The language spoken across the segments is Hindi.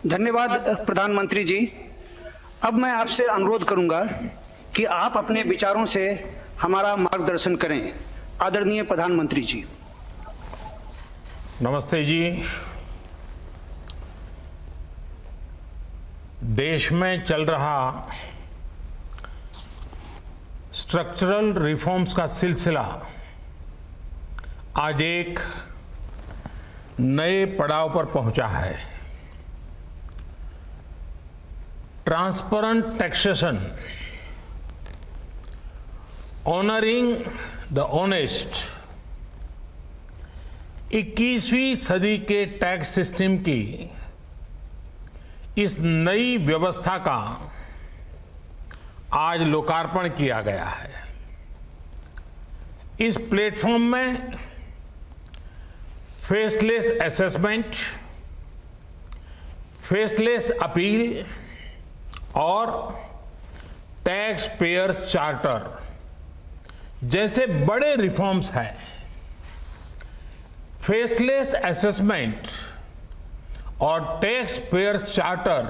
धन्यवाद प्रधानमंत्री जी। अब मैं आपसे अनुरोध करूंगा कि आप अपने विचारों से हमारा मार्गदर्शन करें। आदरणीय प्रधानमंत्री जी। नमस्ते जी। देश में चल रहा स्ट्रक्चरल रिफॉर्म्स का सिलसिला आज एक नए पड़ाव पर पहुंचा है। Transparent taxation, honouring the honest, 21वीं सदी के टैक्स सिस्टम की इस नई व्यवस्था का आज लोकार्पण किया गया है। इस प्लेटफॉर्म में फेसलेस असेसमेंट, फेसलेस अपील और टैक्स पेयर्स चार्टर जैसे बड़े रिफॉर्म्स हैं। फेसलेस असेसमेंट और टैक्स पेयर्स चार्टर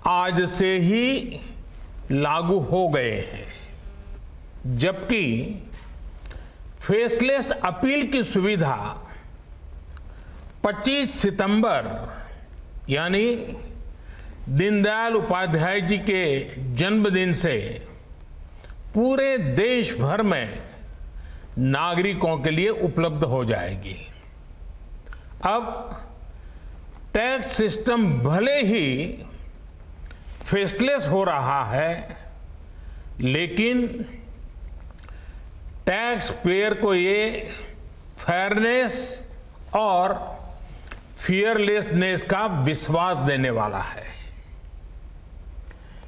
आज से ही लागू हो गए हैं, जबकि फेसलेस अपील की सुविधा 25 सितंबर यानी दीनदयाल उपाध्याय जी के जन्मदिन से पूरे देश भर में नागरिकों के लिए उपलब्ध हो जाएगी। अब टैक्स सिस्टम भले ही फेसलेस हो रहा है, लेकिन टैक्स पेयर को ये फेयरनेस और फियरलेसनेस का विश्वास देने वाला है।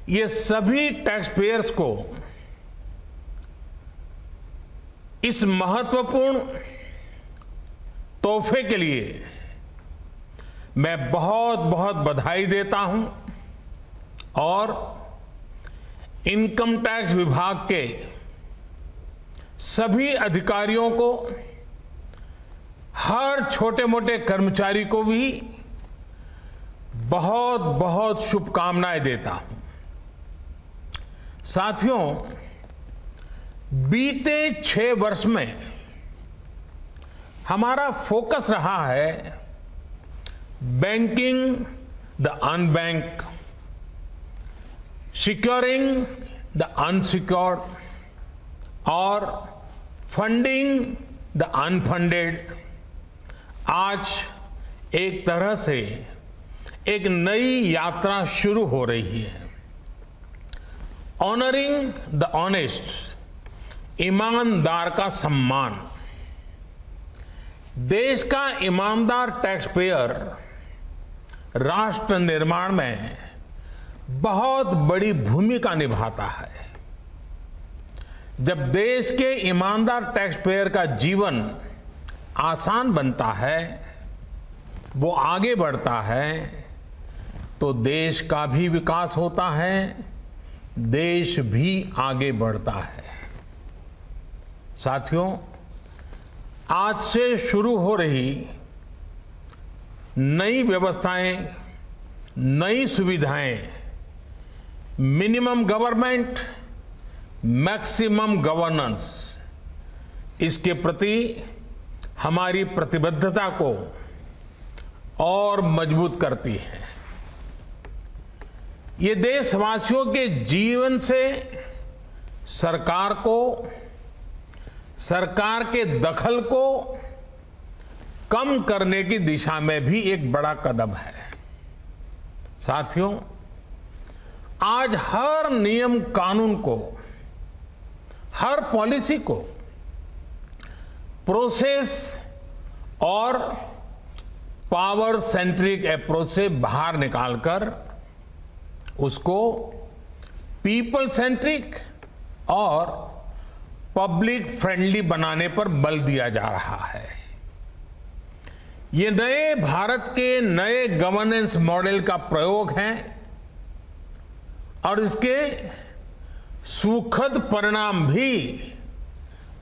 ये सभी टैक्स पेयर्स को इस महत्वपूर्ण तोहफे के लिए मैं बहुत बहुत बधाई देता हूं और इनकम टैक्स विभाग के सभी अधिकारियों को, हर छोटे मोटे कर्मचारी को भी बहुत बहुत शुभकामनाएं देता हूं। साथियों, बीते 6 वर्ष में हमारा फोकस रहा है banking the unbanked, securing the unsecured और फंडिंग द अनफंडेड। आज एक तरह से एक नई यात्रा शुरू हो रही है। ऑनरिंग द ऑनेस्ट, ईमानदार का सम्मान। देश का ईमानदार टैक्स पेयर राष्ट्र निर्माण में बहुत बड़ी भूमिका निभाता है। जब देश के ईमानदार टैक्स पेयर का जीवन आसान बनता है, वो आगे बढ़ता है, तो देश का भी विकास होता है, देश भी आगे बढ़ता है। साथियों, आज से शुरू हो रही नई व्यवस्थाएं, नई सुविधाएं, मिनिमम गवर्नमेंट, मैक्सिमम गवर्नेंस, इसके प्रति हमारी प्रतिबद्धता को और मजबूत करती है। ये देशवासियों के जीवन से सरकार को, सरकार के दखल को कम करने की दिशा में भी एक बड़ा कदम है। साथियों, आज हर नियम कानून को, हर पॉलिसी को प्रोसेस और पावर सेंट्रिक अप्रोच से बाहर निकालकर उसको पीपल सेंट्रिक और पब्लिक फ्रेंडली बनाने पर बल दिया जा रहा है। ये नए भारत के नए गवर्नेंस मॉडल का प्रयोग है और इसके सुखद परिणाम भी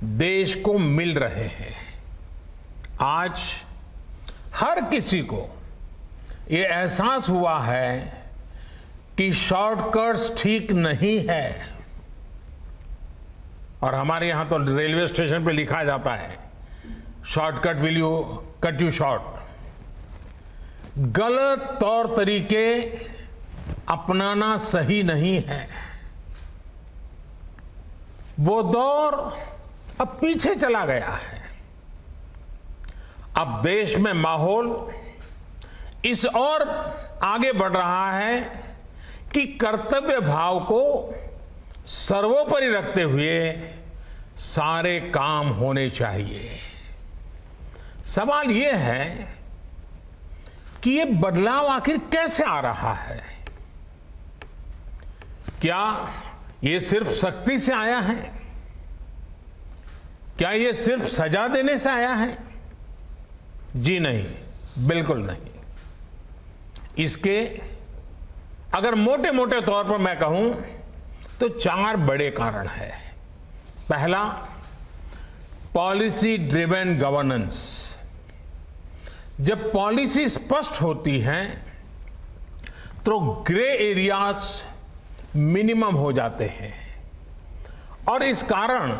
देश को मिल रहे हैं। आज हर किसी को ये एहसास हुआ है कि शॉर्टकट्स ठीक नहीं है। और हमारे यहां तो रेलवे स्टेशन पे लिखा जाता है, shortcut will you cut you short. गलत तौर तरीके अपनाना सही नहीं है। वो दौर अब पीछे चला गया है। अब देश में माहौल इस ओर आगे बढ़ रहा है कि कर्तव्य भाव को सर्वोपरि रखते हुए सारे काम होने चाहिए। सवाल यह है कि ये बदलाव आखिर कैसे आ रहा है? क्या ये सिर्फ सख्ती से आया है? क्या ये सिर्फ सजा देने से आया है? जी नहीं, बिल्कुल नहीं। इसके अगर मोटे मोटे तौर पर मैं कहूं तो 4 बड़े कारण हैं। पहला, पॉलिसी ड्रिवन गवर्नेंस। जब पॉलिसी स्पष्ट होती है तो ग्रे एरियाज मिनिमम हो जाते हैं और इस कारण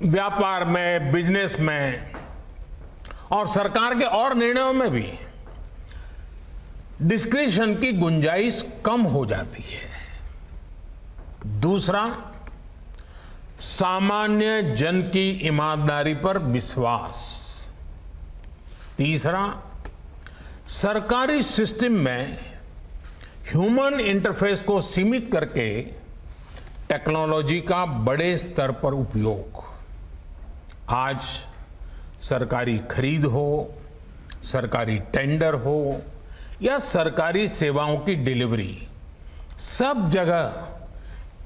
व्यापार में, बिजनेस में और सरकार के और निर्णयों में भी डिस्क्रिशन की गुंजाइश कम हो जाती है। दूसरा, सामान्य जन की ईमानदारी पर विश्वास। तीसरा, सरकारी सिस्टम में ह्यूमन इंटरफेस को सीमित करके टेक्नोलॉजी का बड़े स्तर पर उपयोग। आज सरकारी खरीद हो, सरकारी टेंडर हो या सरकारी सेवाओं की डिलीवरी, सब जगह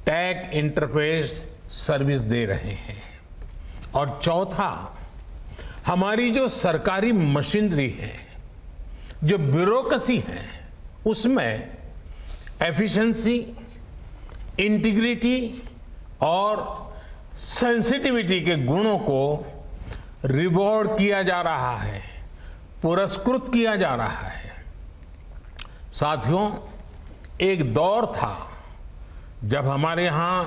टैग इंटरफेस सर्विस दे रहे हैं। और चौथा, हमारी जो सरकारी मशीनरी है, जो ब्यूरोक्रेसी है, उसमें एफिशिएंसी, इंटीग्रिटी और सेंसिटिविटी के गुणों को रिवॉर्ड किया जा रहा है, पुरस्कृत किया जा रहा है। साथियों, एक दौर था जब हमारे यहां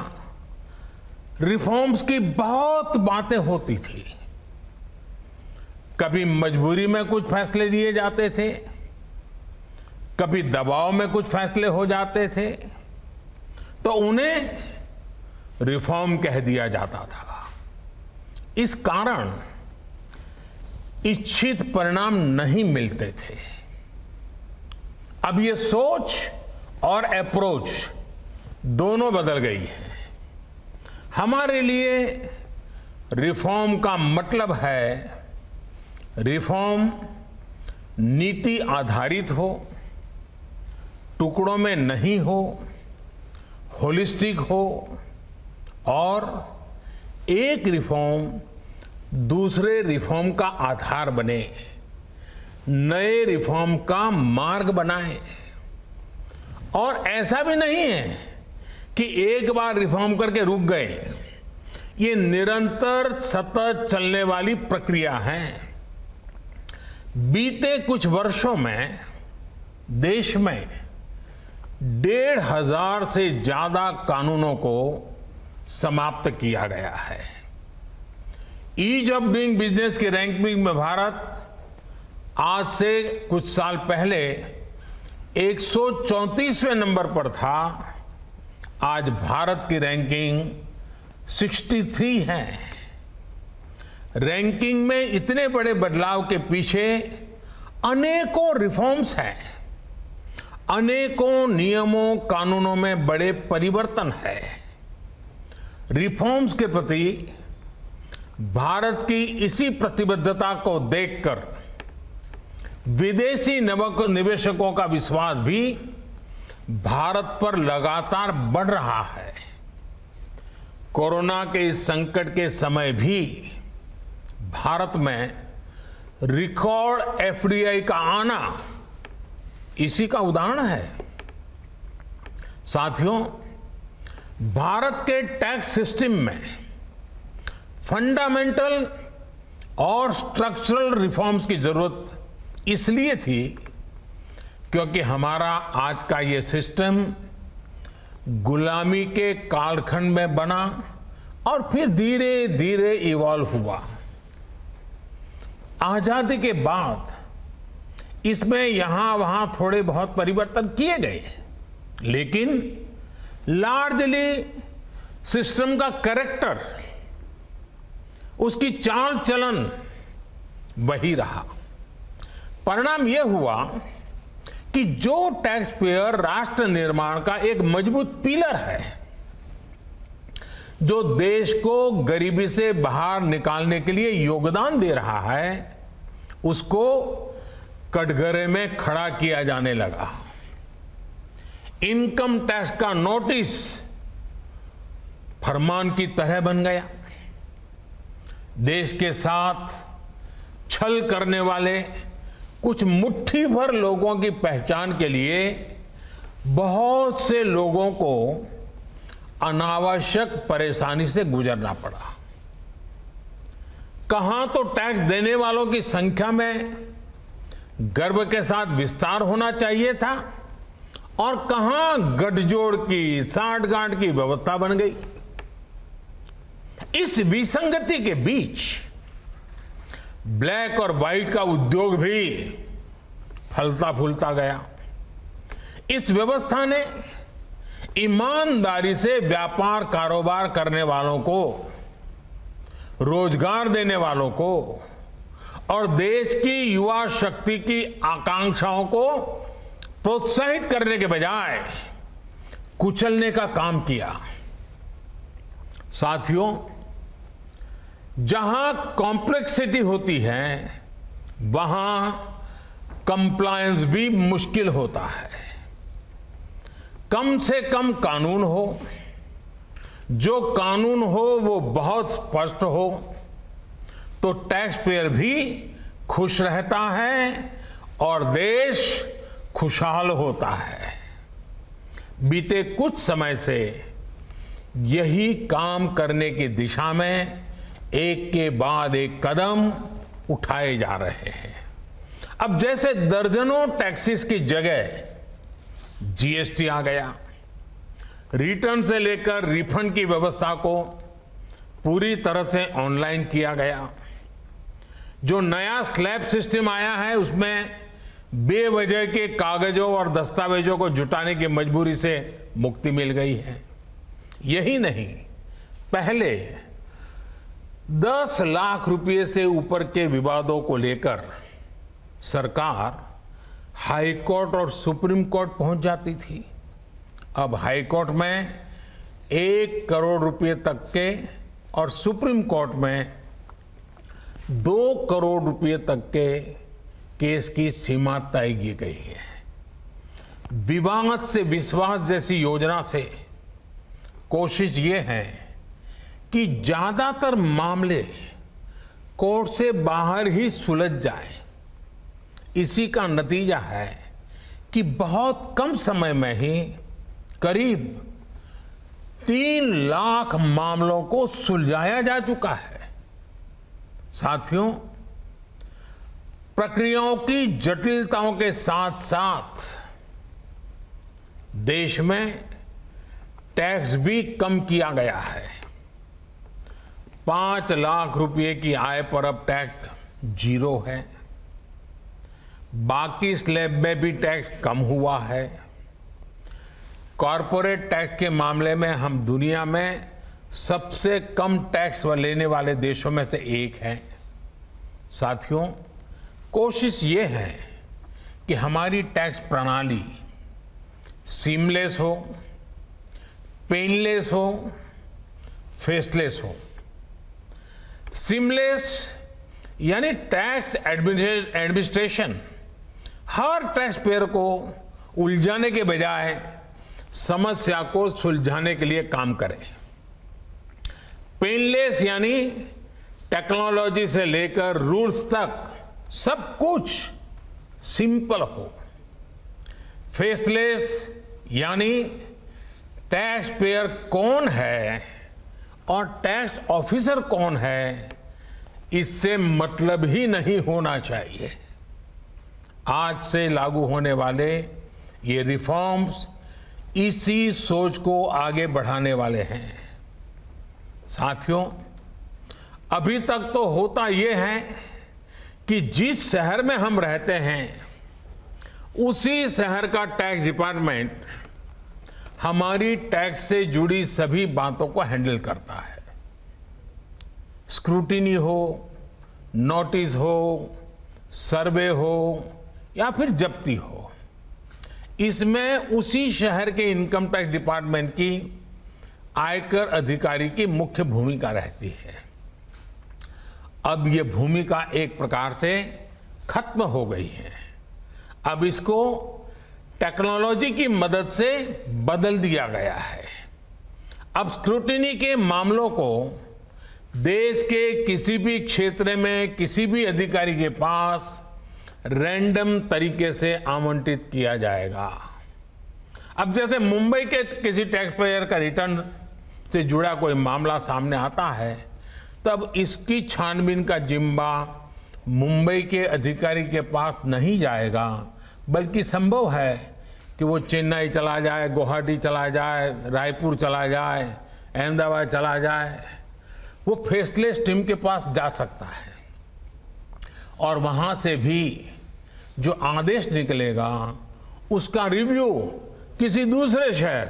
रिफॉर्म्स की बहुत बातें होती थी। कभी मजबूरी में कुछ फैसले लिए जाते थे, कभी दबाव में कुछ फैसले हो जाते थे, तो उन्हें रिफॉर्म कह दिया जाता था। इस कारण इच्छित परिणाम नहीं मिलते थे। अब ये सोच और अप्रोच दोनों बदल गई है। हमारे लिए रिफॉर्म का मतलब है रिफॉर्म नीति आधारित हो, टुकड़ों में नहीं हो, होलिस्टिक हो और एक रिफॉर्म दूसरे रिफॉर्म का आधार बने, नए रिफॉर्म का मार्ग बनाए। और ऐसा भी नहीं है कि एक बार रिफॉर्म करके रुक गए। ये निरंतर सतत चलने वाली प्रक्रिया है। बीते कुछ वर्षों में देश में 1,500 से ज्यादा कानूनों को समाप्त किया गया है। ईज ऑफ डूइंग बिजनेस की रैंकिंग में भारत आज से कुछ साल पहले 134वें नंबर पर था। आज भारत की रैंकिंग 63 है। रैंकिंग में इतने बड़े बदलाव के पीछे अनेकों रिफॉर्म्स हैं, अनेकों नियमों कानूनों में बड़े परिवर्तन है। रिफॉर्म्स के प्रति भारत की इसी प्रतिबद्धता को देखकर विदेशी निवेशकों का विश्वास भी भारत पर लगातार बढ़ रहा है। कोरोना के इस संकट के समय भी भारत में रिकॉर्ड एफडीआई का आना इसी का उदाहरण है। साथियों, भारत के टैक्स सिस्टम में फंडामेंटल और स्ट्रक्चरल रिफॉर्म्स की जरूरत इसलिए थी क्योंकि हमारा आज का ये सिस्टम गुलामी के कालखंड में बना और फिर धीरे धीरे इवॉल्व हुआ। आजादी के बाद इसमें यहां वहां थोड़े बहुत परिवर्तन किए गए, लेकिन लार्जली सिस्टम का कैरेक्टर, उसकी चाल चलन वही रहा। परिणाम यह हुआ कि जो टैक्स पेयर राष्ट्र निर्माण का एक मजबूत पिलर है, जो देश को गरीबी से बाहर निकालने के लिए योगदान दे रहा है, उसको कटघरे में खड़ा किया जाने लगा। इनकम टैक्स का नोटिस फरमान की तरह बन गया। देश के साथ छल करने वाले कुछ मुट्ठी भर लोगों की पहचान के लिए बहुत से लोगों को अनावश्यक परेशानी से गुजरना पड़ा। कहां तो टैक्स देने वालों की संख्या में गर्व के साथ विस्तार होना चाहिए था और कहां गठजोड़ की, सांठगांठ की व्यवस्था बन गई। इस विसंगति के बीच ब्लैक और व्हाइट का उद्योग भी फलता फूलता गया। इस व्यवस्था ने ईमानदारी से व्यापार कारोबार करने वालों को, रोजगार देने वालों को और देश की युवा शक्ति की आकांक्षाओं को प्रोत्साहित करने के बजाय कुचलने का काम किया। साथियों, जहां कॉम्प्लेक्सिटी होती है, वहां कंप्लायंस भी मुश्किल होता है। कम से कम कानून हो, जो कानून हो वो बहुत स्पष्ट हो, तो टैक्स पेयर भी खुश रहता है और देश खुशहाल होता है। बीते कुछ समय से यही काम करने की दिशा में एक के बाद एक कदम उठाए जा रहे हैं। अब जैसे दर्जनों टैक्सेस की जगह जीएसटी आ गया, रिटर्न से लेकर रिफंड की व्यवस्था को पूरी तरह से ऑनलाइन किया गया। जो नया स्लैब सिस्टम आया है, उसमें बेवजह के कागजों और दस्तावेजों को जुटाने की मजबूरी से मुक्ति मिल गई है। यही नहीं, पहले 10 लाख रुपए से ऊपर के विवादों को लेकर सरकार हाई कोर्ट और सुप्रीम कोर्ट पहुंच जाती थी। अब हाई कोर्ट में 1 करोड़ रुपए तक के और सुप्रीम कोर्ट में 2 करोड़ रुपए तक के केस की सीमा तय की गई है। विवाद से विश्वास जैसी योजना से कोशिश ये है कि ज्यादातर मामले कोर्ट से बाहर ही सुलझ जाए। इसी का नतीजा है कि बहुत कम समय में ही करीब 3 लाख मामलों को सुलझाया जा चुका है। साथियों, प्रक्रियाओं की जटिलताओं के साथ साथ देश में टैक्स भी कम किया गया है। 5 लाख रुपए की आय पर अब टैक्स 0 है। बाकी स्लैब में भी टैक्स कम हुआ है। कॉरपोरेट टैक्स के मामले में हम दुनिया में सबसे कम टैक्स लेने वाले देशों में से एक हैं। साथियों, कोशिश ये है कि हमारी टैक्स प्रणाली सीमलेस हो, पेनलेस हो, फेसलेस हो। सीमलेस यानी टैक्स एडमिनिस्ट्रेशन हर टैक्स पेयर को उलझाने के बजाय समस्या को सुलझाने के लिए काम करे। पेनलेस यानी टेक्नोलॉजी से लेकर रूल्स तक सब कुछ सिंपल हो। फेसलेस यानी टैक्स पेयर कौन है और टैक्स ऑफिसर कौन है, इससे मतलब ही नहीं होना चाहिए। आज से लागू होने वाले ये रिफॉर्म्स इसी सोच को आगे बढ़ाने वाले हैं। साथियों, अभी तक तो होता ये है कि जिस शहर में हम रहते हैं उसी शहर का टैक्स डिपार्टमेंट हमारी टैक्स से जुड़ी सभी बातों को हैंडल करता है। स्क्रूटिनी हो, नोटिस हो, सर्वे हो या फिर जब्ती हो, इसमें उसी शहर के इनकम टैक्स डिपार्टमेंट की आयकर अधिकारी की मुख्य भूमिका रहती है। अब ये भूमिका एक प्रकार से खत्म हो गई है। अब इसको टेक्नोलॉजी की मदद से बदल दिया गया है। अब स्क्रूटिनी के मामलों को देश के किसी भी क्षेत्र में किसी भी अधिकारी के पास रैंडम तरीके से आवंटित किया जाएगा। अब जैसे मुंबई के किसी टैक्स पेयर का रिटर्न से जुड़ा कोई मामला सामने आता है, तब इसकी छानबीन का जिम्मा मुंबई के अधिकारी के पास नहीं जाएगा, बल्कि संभव है कि वो चेन्नई चला जाए, गुवाहाटी चला जाए, रायपुर चला जाए, अहमदाबाद चला जाए। वो फेसलेस टीम के पास जा सकता है और वहां से भी जो आदेश निकलेगा उसका रिव्यू किसी दूसरे शहर,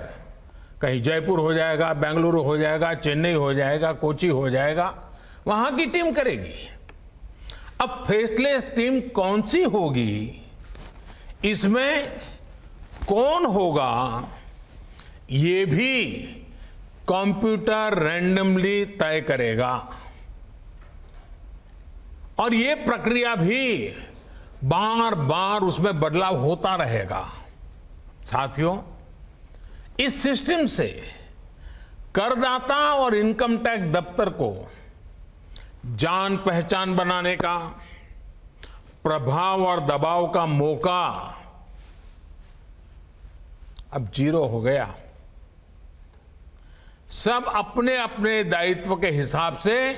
कहीं जयपुर हो जाएगा, बेंगलुरु हो जाएगा, चेन्नई हो जाएगा, कोची हो जाएगा, वहां की टीम करेगी। अब फेसलेस टीम कौन सी होगी, इसमें कौन होगा, ये भी कंप्यूटर रैंडमली तय करेगा। और ये प्रक्रिया भी बार बार उसमें बदलाव होता रहेगा। साथियों, इस सिस्टम से करदाता और इनकम टैक्स दफ्तर को जान पहचान बनाने का, प्रभाव और दबाव का मौका अब जीरो हो गया। सब अपने अपने दायित्व के हिसाब से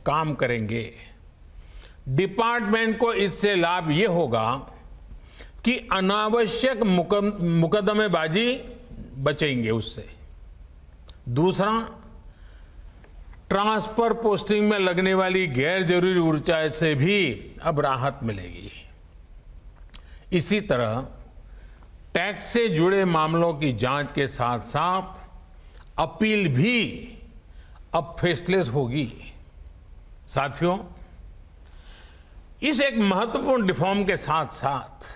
काम करेंगे। डिपार्टमेंट को इससे लाभ ये होगा कि अनावश्यक मुकदमेबाजी बचेंगे उससे। दूसरा, ट्रांसफर पोस्टिंग में लगने वाली गैर जरूरी ऊर्जा से भी अब राहत मिलेगी। इसी तरह टैक्स से जुड़े मामलों की जांच के साथ साथ अपील भी अब फेसलेस होगी। साथियों, इस एक महत्वपूर्ण रिफॉर्म के साथ साथ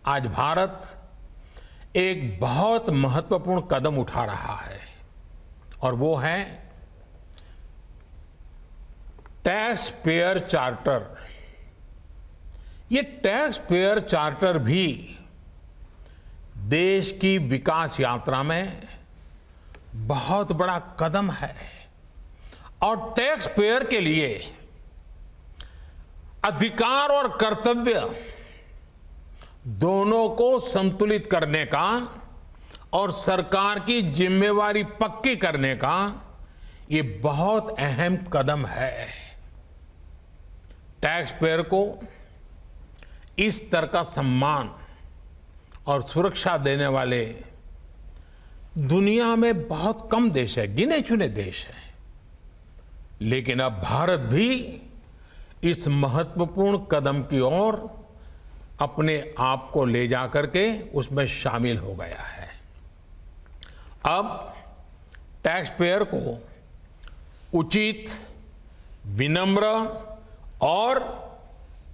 आज भारत एक बहुत महत्वपूर्ण कदम उठा रहा है और वो है टैक्स पेयर चार्टर। ये टैक्स पेयर चार्टर भी देश की विकास यात्रा में बहुत बड़ा कदम है और टैक्स पेयर के लिए अधिकार और कर्तव्य दोनों को संतुलित करने का और सरकार की जिम्मेवारी पक्की करने का ये बहुत अहम कदम है। टैक्स पेयर को इस तरह का सम्मान और सुरक्षा देने वाले दुनिया में बहुत कम देश है, गिने चुने देश हैं। लेकिन अब भारत भी इस महत्वपूर्ण कदम की ओर अपने आप को ले जाकर के उसमें शामिल हो गया है। अब टैक्स पेयर को उचित, विनम्र और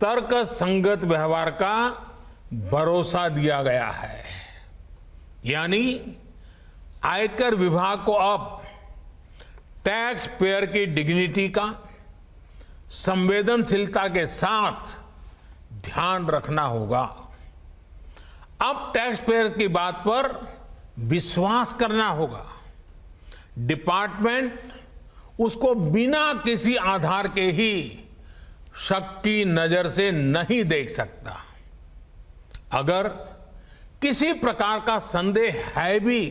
तर्क संगत व्यवहार का भरोसा दिया गया है। यानी आयकर विभाग को अब टैक्स पेयर की डिग्निटी का, संवेदनशीलता के साथ ध्यान रखना होगा। अब टैक्स पेयर्स की बात पर विश्वास करना होगा। डिपार्टमेंट उसको बिना किसी आधार के ही शक की नजर से नहीं देख सकता। अगर किसी प्रकार का संदेह है भी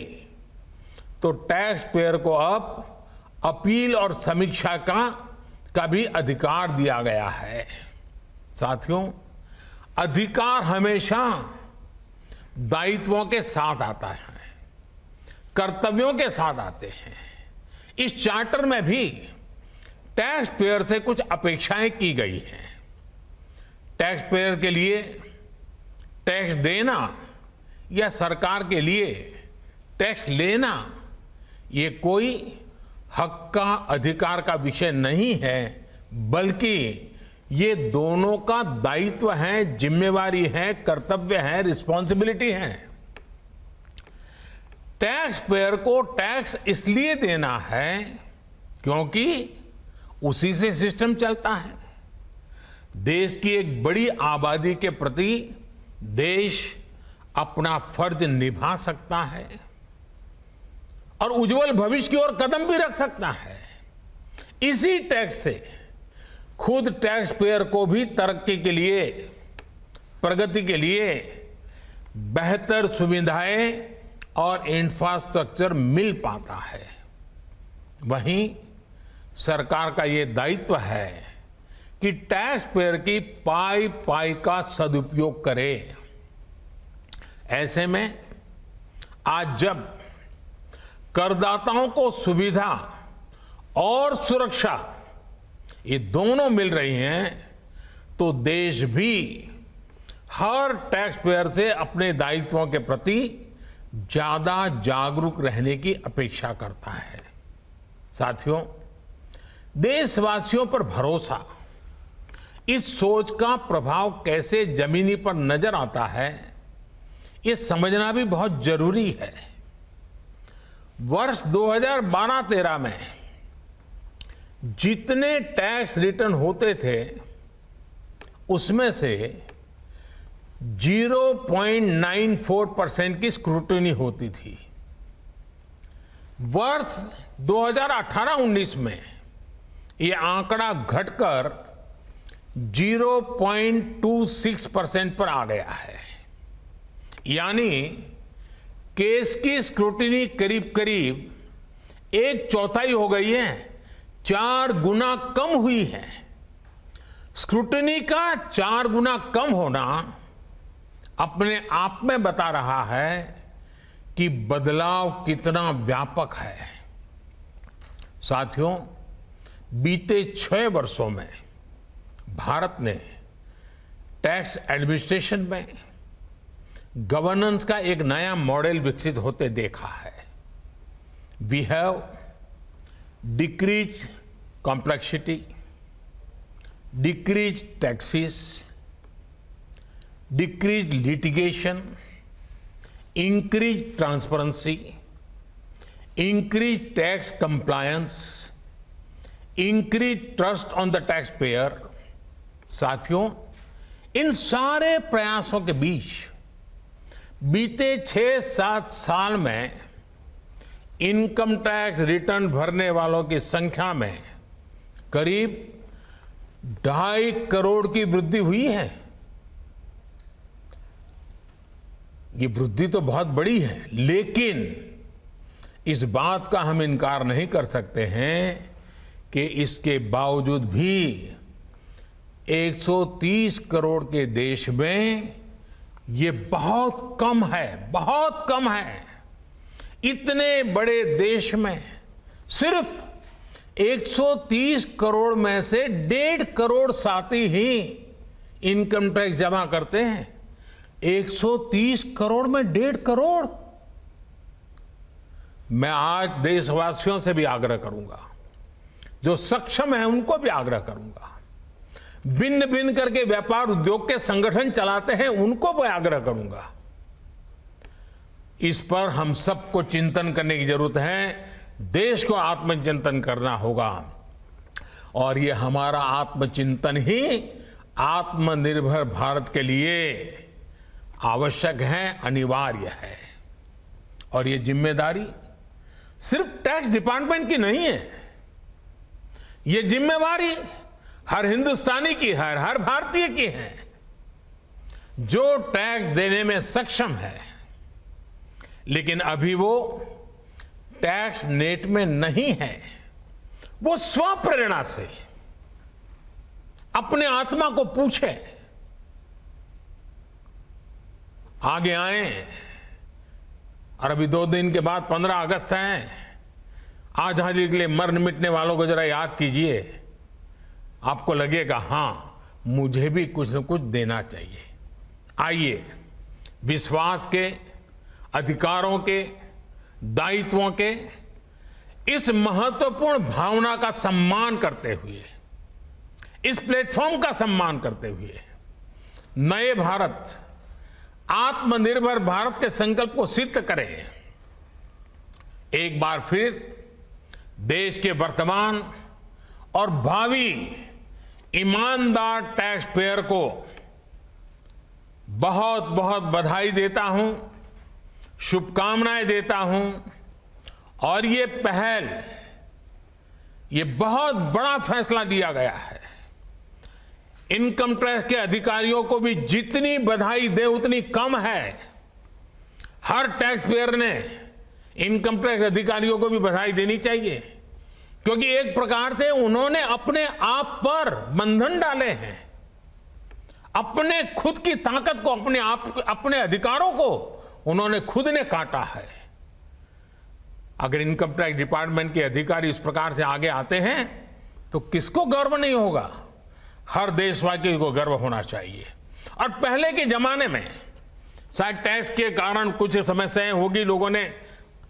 तो टैक्स पेयर को अब अपील और समीक्षा का भी अधिकार दिया गया है। साथियों, अधिकार हमेशा दायित्वों के साथ आता है, कर्तव्यों के साथ आते हैं। इस चार्टर में भी टैक्स पेयर से कुछ अपेक्षाएं की गई हैं। टैक्स पेयर के लिए टैक्स देना या सरकार के लिए टैक्स लेना ये कोई हक का अधिकार का विषय नहीं है, बल्कि ये दोनों का दायित्व है, जिम्मेवारी है, कर्तव्य है, रिस्पॉन्सिबिलिटी है। टैक्स पेयर को टैक्स इसलिए देना है क्योंकि उसी से सिस्टम चलता है। देश की एक बड़ी आबादी के प्रति देश अपना फर्ज निभा सकता है और उज्जवल भविष्य की ओर कदम भी रख सकता है। इसी टैक्स से खुद टैक्स पेयर को भी तरक्की के लिए, प्रगति के लिए बेहतर सुविधाएं और इंफ्रास्ट्रक्चर मिल पाता है। वहीं सरकार का ये दायित्व है कि टैक्स पेयर की पाई पाई का सदुपयोग करे। ऐसे में आज जब करदाताओं को सुविधा और सुरक्षा ये दोनों मिल रही हैं तो देश भी हर टैक्स पेयर से अपने दायित्वों के प्रति ज्यादा जागरूक रहने की अपेक्षा करता है। साथियों, देशवासियों पर भरोसा, इस सोच का प्रभाव कैसे जमीनी पर नजर आता है ये समझना भी बहुत जरूरी है। वर्ष 2012-13 में जितने टैक्स रिटर्न होते थे उसमें से 0.94% की स्क्रूटनी होती थी। वर्ष 2018-19 में ये आंकड़ा घटकर 0.26% पर आ गया है। यानी केस की स्क्रूटनी करीब करीब 1/4 हो गई है, 4 गुना कम हुई है। स्क्रूटनी का 4 गुना कम होना अपने आप में बता रहा है कि बदलाव कितना व्यापक है। साथियों, बीते 6 वर्षों में भारत ने टैक्स एडमिनिस्ट्रेशन में गवर्नेंस का एक नया मॉडल विकसित होते देखा है। We have decrease complexity, decrease taxes, decrease litigation, increase transparency, increase tax compliance, increase trust on the tax payer. साथियों, इन सारे प्रयासों के बीच बीते 6-7 साल में इनकम टैक्स रिटर्न भरने वालों की संख्या में करीब 2.5 करोड़ की वृद्धि हुई है। ये वृद्धि तो बहुत बड़ी है, लेकिन इस बात का हम इनकार नहीं कर सकते हैं कि इसके बावजूद भी 130 करोड़ के देश में ये बहुत कम है, बहुत कम है। इतने बड़े देश में सिर्फ 130 करोड़ में से 1.5 करोड़ साथी ही इनकम टैक्स जमा करते हैं। 130 करोड़ में 1.5 करोड़। मैं आज देशवासियों से भी आग्रह करूंगा, जो सक्षम है उनको भी आग्रह करूंगा, भिन्न भिन्न करके व्यापार उद्योग के संगठन चलाते हैं उनको भी आग्रह करूंगा। इस पर हम सबको चिंतन करने की जरूरत है, देश को आत्मचिंतन करना होगा। और ये हमारा आत्मचिंतन ही आत्मनिर्भर भारत के लिए आवश्यक है, अनिवार्य है। और ये जिम्मेदारी सिर्फ टैक्स डिपार्टमेंट की नहीं है, ये जिम्मेवारी हर हिंदुस्तानी की है, हर भारतीय की है जो टैक्स देने में सक्षम है, लेकिन अभी वो टैक्स नेट में नहीं है। वो स्वप्रेरणा से अपने आत्मा को पूछे, आगे आए। और अभी 2 दिन के बाद 15 अगस्त है। आजादी के लिए मरने मिटने वालों को जरा याद कीजिए, आपको लगेगा हां मुझे भी कुछ न कुछ देना चाहिए। आइए विश्वास के, अधिकारों के, दायित्वों के इस महत्वपूर्ण भावना का सम्मान करते हुए, इस प्लेटफॉर्म का सम्मान करते हुए नए भारत, आत्मनिर्भर भारत के संकल्प को सिद्ध करें। एक बार फिर देश के वर्तमान और भावी ईमानदार टैक्स पेयर को बहुत बहुत बधाई देता हूं, शुभकामनाएं देता हूं। और ये पहल, ये बहुत बड़ा फैसला लिया गया है। इनकम टैक्स के अधिकारियों को भी जितनी बधाई दे उतनी कम है। हर टैक्स पेयर ने इनकम टैक्स अधिकारियों को भी बधाई देनी चाहिए, क्योंकि एक प्रकार से उन्होंने अपने आप पर बंधन डाले हैं, अपने खुद की ताकत को, अपने अधिकारों को उन्होंने खुद ने काटा है। अगर इनकम टैक्स डिपार्टमेंट के अधिकारी इस प्रकार से आगे आते हैं तो किसको गर्व नहीं होगा? हर देशवासी को गर्व होना चाहिए। और पहले के जमाने में शायद टैक्स के कारण कुछ समस्याएं होगी, लोगों ने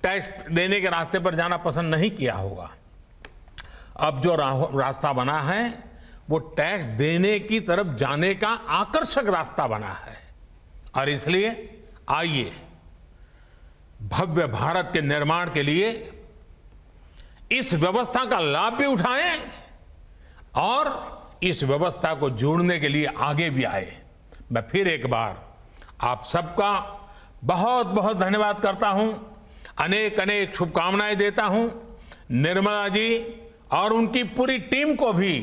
टैक्स देने के रास्ते पर जाना पसंद नहीं किया होगा। अब जो रास्ता बना है वो टैक्स देने की तरफ जाने का आकर्षक रास्ता बना है। और इसलिए आइए भव्य भारत के निर्माण के लिए इस व्यवस्था का लाभ भी उठाएं और इस व्यवस्था को जोड़ने के लिए आगे भी आए। मैं फिर एक बार आप सबका बहुत बहुत धन्यवाद करता हूं, अनेक अनेक शुभकामनाएं देता हूं। निर्मला जी और उनकी पूरी टीम को भी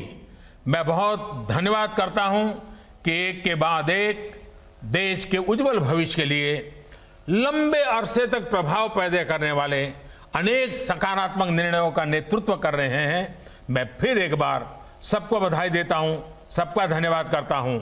मैं बहुत धन्यवाद करता हूं कि एक के बाद एक देश के उज्जवल भविष्य के लिए लंबे अरसे तक प्रभाव पैदा करने वाले अनेक सकारात्मक निर्णयों का नेतृत्व कर रहे हैं। मैं फिर एक बार सबको बधाई देता हूं, सबका धन्यवाद करता हूं।